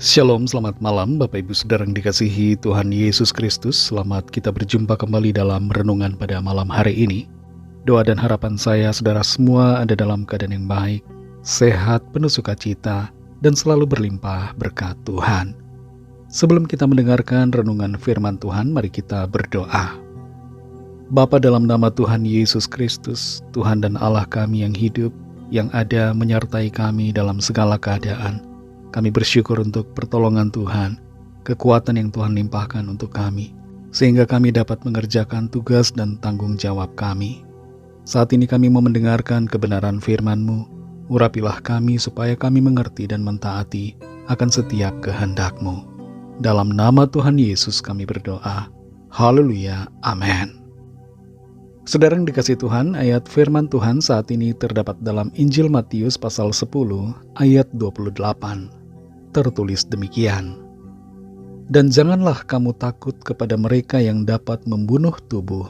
Shalom, selamat malam Bapak Ibu Saudara yang dikasihi Tuhan Yesus Kristus. Selamat kita berjumpa kembali dalam renungan pada malam hari ini. Doa dan harapan saya saudara semua ada dalam keadaan yang baik, sehat, penuh sukacita, dan selalu berlimpah berkat Tuhan. Sebelum kita mendengarkan renungan firman Tuhan, mari kita berdoa. Bapa, dalam nama Tuhan Yesus Kristus, Tuhan dan Allah kami yang hidup, yang ada menyertai kami dalam segala keadaan, kami bersyukur untuk pertolongan Tuhan, kekuatan yang Tuhan limpahkan untuk kami, sehingga kami dapat mengerjakan tugas dan tanggung jawab kami. Saat ini kami mau mendengarkan kebenaran firman-Mu. Urapilah kami supaya kami mengerti dan mentaati akan setiap kehendak-Mu. Dalam nama Tuhan Yesus kami berdoa. Haleluya, amin. Saudara yang dikasihi Tuhan, ayat firman Tuhan saat ini terdapat dalam Injil Matius pasal 10 ayat 28. Tertulis demikian, "Dan janganlah kamu takut kepada mereka yang dapat membunuh tubuh,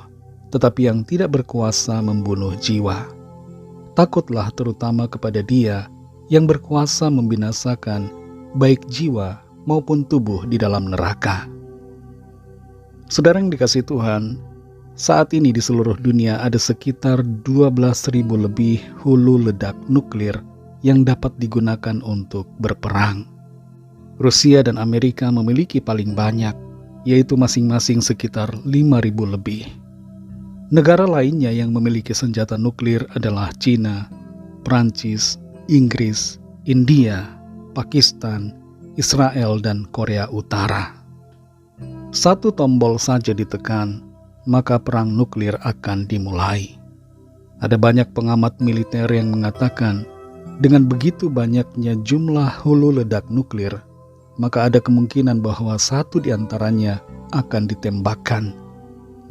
tetapi yang tidak berkuasa membunuh jiwa. Takutlah terutama kepada Dia yang berkuasa membinasakan baik jiwa maupun tubuh di dalam neraka." Saudara yang dikasihi Tuhan, saat ini di seluruh dunia ada sekitar 12.000 lebih hulu ledak nuklir yang dapat digunakan untuk berperang. Rusia dan Amerika memiliki paling banyak, yaitu masing-masing sekitar 5.000 lebih. Negara lainnya yang memiliki senjata nuklir adalah China, Prancis, Inggris, India, Pakistan, Israel, dan Korea Utara. Satu tombol saja ditekan, maka perang nuklir akan dimulai. Ada banyak pengamat militer yang mengatakan, dengan begitu banyaknya jumlah hulu ledak nuklir, maka ada kemungkinan bahwa satu di antaranya akan ditembakkan,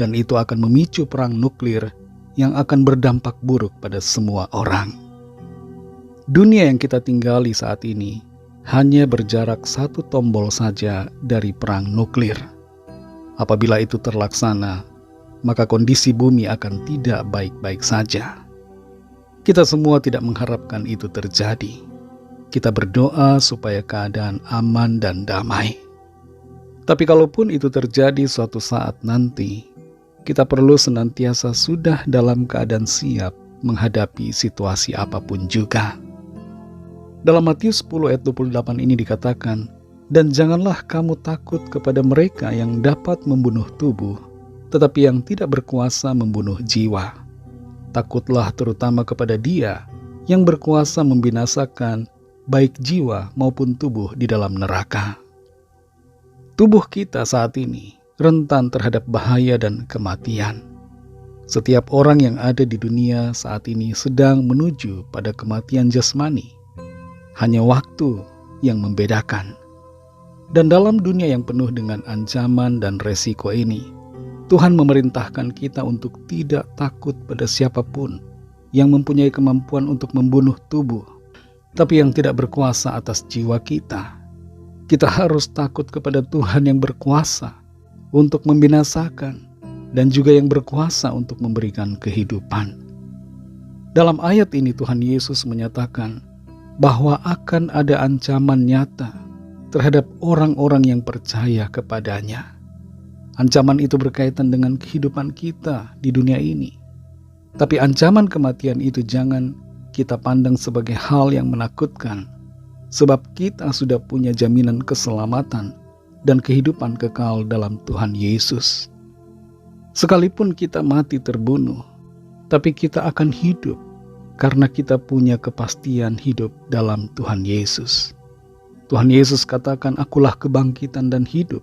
dan itu akan memicu perang nuklir yang akan berdampak buruk pada semua orang. Dunia yang kita tinggali saat ini hanya berjarak satu tombol saja dari perang nuklir. Apabila itu terlaksana, maka kondisi bumi akan tidak baik-baik saja. Kita semua tidak mengharapkan itu terjadi. Kita berdoa supaya keadaan aman dan damai. Tapi kalaupun itu terjadi suatu saat nanti, kita perlu senantiasa sudah dalam keadaan siap menghadapi situasi apapun juga. Dalam Matius 10 ayat 28 ini dikatakan, "Dan janganlah kamu takut kepada mereka yang dapat membunuh tubuh, tetapi yang tidak berkuasa membunuh jiwa. Takutlah terutama kepada Dia yang berkuasa membinasakan baik jiwa maupun tubuh di dalam neraka." Tubuh kita saat ini rentan terhadap bahaya dan kematian. Setiap orang yang ada di dunia saat ini sedang menuju pada kematian jasmani. Hanya waktu yang membedakan. Dan dalam dunia yang penuh dengan ancaman dan resiko ini, Tuhan memerintahkan kita untuk tidak takut pada siapapun yang mempunyai kemampuan untuk membunuh tubuh, tapi yang tidak berkuasa atas jiwa kita. Kita harus takut kepada Tuhan yang berkuasa untuk membinasakan dan juga yang berkuasa untuk memberikan kehidupan. Dalam ayat ini Tuhan Yesus menyatakan bahwa akan ada ancaman nyata terhadap orang-orang yang percaya kepadanya. Ancaman itu berkaitan dengan kehidupan kita di dunia ini. Tapi ancaman kematian itu jangan kita pandang sebagai hal yang menakutkan, sebab kita sudah punya jaminan keselamatan dan kehidupan kekal dalam Tuhan Yesus. Sekalipun kita mati terbunuh, tapi kita akan hidup karena kita punya kepastian hidup dalam Tuhan Yesus. Tuhan Yesus katakan, "Akulah kebangkitan dan hidup.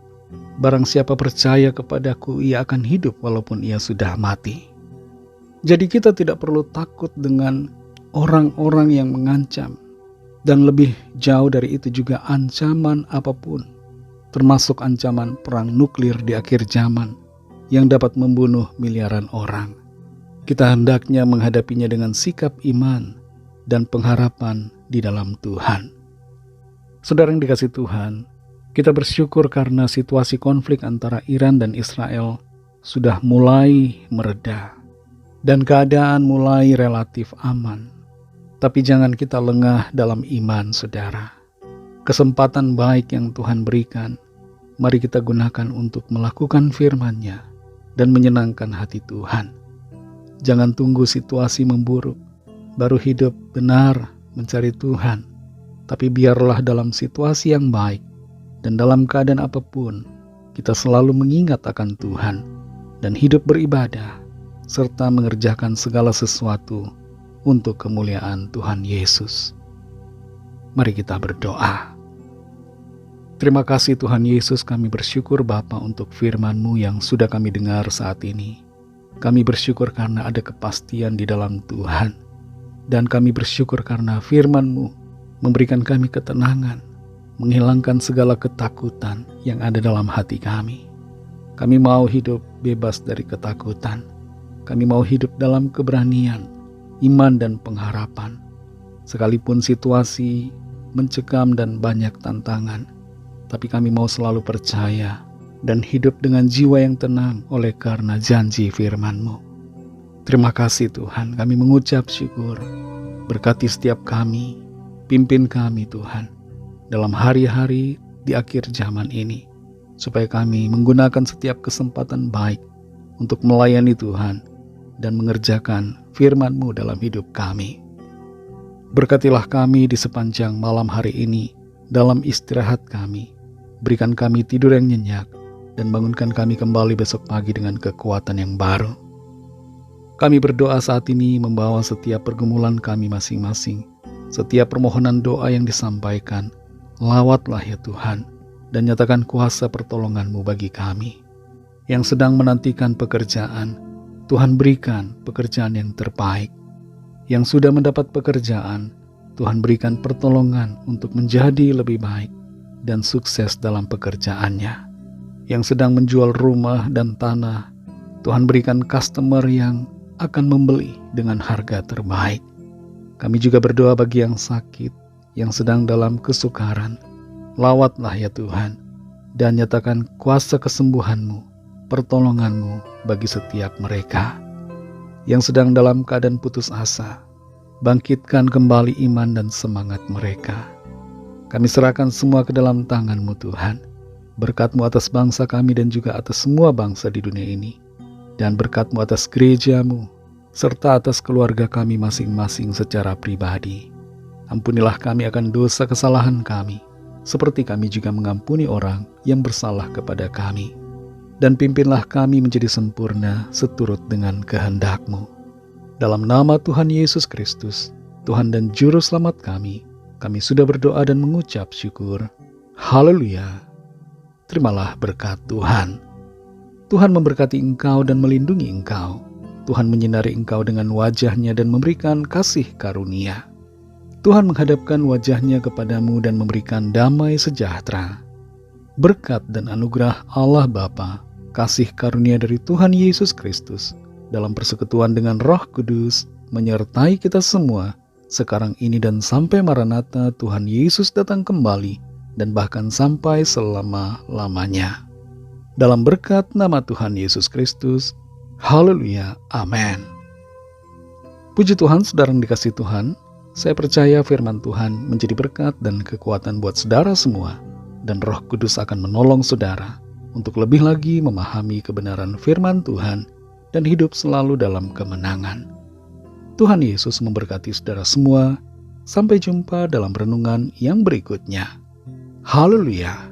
Barang siapa percaya kepadaku, ia akan hidup walaupun ia sudah mati." Jadi kita tidak perlu takut dengan orang-orang yang mengancam, dan lebih jauh dari itu juga ancaman apapun, termasuk ancaman perang nuklir di akhir zaman yang dapat membunuh miliaran orang. Kita hendaknya menghadapinya dengan sikap iman dan pengharapan di dalam Tuhan. Saudara yang dikasihi Tuhan, kita bersyukur karena situasi konflik antara Iran dan Israel sudah mulai mereda dan keadaan mulai relatif aman. Tapi jangan kita lengah dalam iman, saudara. kesempatan baik yang Tuhan berikan, mari kita gunakan untuk melakukan firman-Nya dan menyenangkan hati Tuhan. Jangan tunggu situasi memburuk, baru hidup benar mencari Tuhan. Tapi biarlah dalam situasi yang baik dan dalam keadaan apapun, kita selalu mengingat akan Tuhan dan hidup beribadah, serta mengerjakan segala sesuatu untuk kemuliaan Tuhan Yesus. Mari kita berdoa. Terima kasih Tuhan Yesus, kami bersyukur Bapa untuk firman-Mu yang sudah kami dengar saat ini. Kami bersyukur karena ada kepastian di dalam Tuhan. Dan kami bersyukur karena firman-Mu memberikan kami ketenangan, menghilangkan segala ketakutan yang ada dalam hati kami. Kami mau hidup bebas dari ketakutan. Kami mau hidup dalam keberanian, iman dan pengharapan. Sekalipun situasi mencekam dan banyak tantangan, tapi kami mau selalu percaya dan hidup dengan jiwa yang tenang oleh karena janji firman-Mu. Terima kasih Tuhan, kami mengucap syukur. Berkati setiap kami, pimpin kami Tuhan, dalam hari-hari di akhir zaman ini, supaya kami menggunakan setiap kesempatan baik untuk melayani Tuhan dan mengerjakan firman-Mu dalam hidup kami. Berkatilah kami di sepanjang malam hari ini, dalam istirahat kami. Berikan kami tidur yang nyenyak, dan bangunkan kami kembali besok pagi dengan kekuatan yang baru. Kami berdoa saat ini membawa setiap pergumulan kami masing-masing, setiap permohonan doa yang disampaikan. Lawatlah ya Tuhan, dan nyatakan kuasa pertolongan-Mu bagi kami. Yang sedang menantikan pekerjaan, Tuhan berikan pekerjaan yang terbaik. Yang sudah mendapat pekerjaan, Tuhan berikan pertolongan untuk menjadi lebih baik dan sukses dalam pekerjaannya. Yang sedang menjual rumah dan tanah, Tuhan berikan customer yang akan membeli dengan harga terbaik. Kami juga berdoa bagi yang sakit, yang sedang dalam kesukaran. Lawatlah ya Tuhan, dan nyatakan kuasa kesembuhan-Mu, pertolongan-Mu bagi setiap mereka. Yang sedang dalam keadaan putus asa, bangkitkan kembali iman dan semangat mereka. Kami serahkan semua ke dalam tangan-Mu Tuhan. Berkat-Mu atas bangsa kami dan juga atas semua bangsa di dunia ini. Dan berkat-Mu atas gereja-Mu, serta atas keluarga kami masing-masing secara pribadi. Ampunilah kami akan dosa kesalahan kami, seperti kami juga mengampuni orang yang bersalah kepada kami. Dan pimpinlah kami menjadi sempurna seturut dengan kehendak-Mu. Dalam nama Tuhan Yesus Kristus, Tuhan dan Juru Selamat kami sudah berdoa dan mengucap syukur. Haleluya. Terimalah berkat Tuhan. Tuhan memberkati engkau dan melindungi engkau. Tuhan menyinari engkau dengan wajah-Nya dan memberikan kasih karunia. Tuhan menghadapkan wajah-Nya kepadamu dan memberikan damai sejahtera. Berkat dan anugerah Allah Bapa, kasih karunia dari Tuhan Yesus Kristus, dalam persekutuan dengan Roh Kudus, menyertai kita semua, sekarang ini dan sampai Maranatha Tuhan Yesus datang kembali, dan bahkan sampai selama-lamanya. Dalam berkat nama Tuhan Yesus Kristus, haleluya, amin. Puji Tuhan, saudara yang dikasihi Tuhan, saya percaya firman Tuhan menjadi berkat dan kekuatan buat saudara semua, dan Roh Kudus akan menolong saudara untuk lebih lagi memahami kebenaran firman Tuhan dan hidup selalu dalam kemenangan. Tuhan Yesus memberkati saudara semua. Sampai jumpa dalam renungan yang berikutnya. Haleluya.